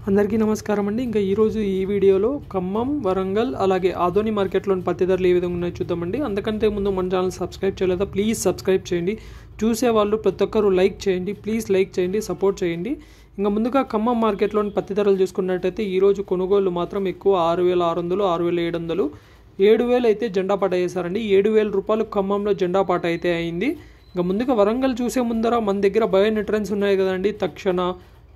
అందరికీ నమస్కారం అండి. ఇంకా ఈరోజు ఈ వీడియోలో ఖమ్మం, వరంగల్ అలాగే ఆదోని మార్కెట్లోని పత్తి ధరలు ఏ విధంగా ఉన్నాయో చూద్దామండి. అంతకంటే ముందు మన ఛానల్ సబ్స్క్రైబ్ చేయలేదా ప్లీజ్ సబ్స్క్రైబ్ చేయండి. చూసేవాళ్ళు ప్రతి ఒక్కరు లైక్ చేయండి, ప్లీజ్ లైక్ చేయండి, సపోర్ట్ చేయండి. ఇంకా ముందుగా ఖమ్మం మార్కెట్లోని పత్తి ధరలు చూసుకున్నట్టయితే ఈరోజు కొనుగోలు మాత్రం ఎక్కువ 6,600, 6,700, 7,000 అయితే జెండా పాట వేశారండి. 7,000 రూపాయలు ఖమ్మంలో జెండా పాట అయితే అయింది. ఇంకా ముందుగా వరంగల్ చూసే ముందర మన దగ్గర బయోనెట్రెన్స్ ఉన్నాయి కదండి, తక్షణ,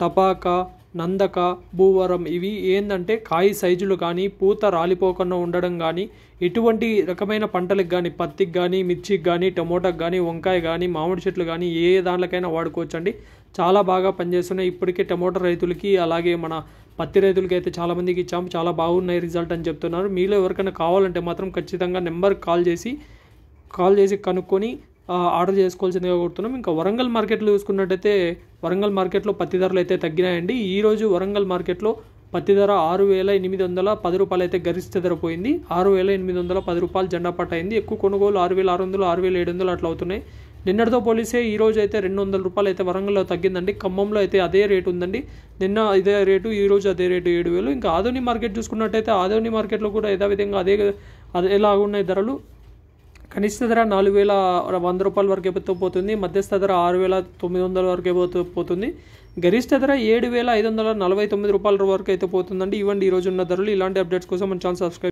టపాకా, నందక, భూవరం. ఇవి ఏంటంటే కాయ సైజులు కానీ పూత రాలిపోకుండా ఉండడం కానీ ఎటువంటి రకమైన పంటలకు కానీ పత్తికి కానీ మిర్చికి కానీ టమోటాకి కానీ వంకాయ కానీ మామిడి చెట్లు కానీ ఏ దాంట్లకైనా వాడుకోవచ్చండి. చాలా బాగా పనిచేస్తున్నాయి. ఇప్పటికే టమోటా రైతులకి అలాగే మన పత్తి రైతులకి అయితే చాలామందికి ఇచ్చాము, చాలా బాగున్నాయి రిజల్ట్ అని చెప్తున్నారు. మీలో ఎవరికైనా కావాలంటే మాత్రం ఖచ్చితంగా నెంబర్కి కాల్ చేసి కనుక్కొని ఆర్డర్ చేసుకోవాల్సిందిగా కోరుతున్నాం. ఇంకా వరంగల్ మార్కెట్లో చూసుకున్నట్టయితే వరంగల్ మార్కెట్లో పత్తి ధరలు అయితే తగ్గినాయండి. ఈరోజు వరంగల్ మార్కెట్లో పత్తి ధర 6,810 రూపాయలు అయితే గరిష్ట ధర పోయింది. 6,810 రూపాయలు జెండా పాట అయింది. ఎక్కువ కొనుగోలు 6,600, 6,700 అట్లా అవుతున్నాయి. నిన్నటితో పోలిస్తే ఈరోజు అయితే 200 రూపాయలు అయితే వరంగల్లో తగ్గిందండి. ఖమ్మంలో అయితే అదే రేటు ఉందండి. నిన్న ఇదే రేటు, ఈరోజు అదే రేటు 7,000. ఇంకా ఆదోని మార్కెట్ చూసుకున్నట్టయితే ఆదోని మార్కెట్లో కూడా యథావిధంగా ఎలా ఉన్నాయి ధరలు. కనిష్ట ధర 4,100 రూపాయల వరకు పోతుంది. మధ్యస్థ ధర 6,900 వరకు పోతుంది. గరిష్ట ధర 7,549 రూపాయల వరకు అయితే పోతుందండి. ఇవ్వండి ఈరోజు ఉన్న ధరలు. ఇలాంటి అప్డేట్స్ కోసం మన ఛానల్ సబ్స్క్రైబ్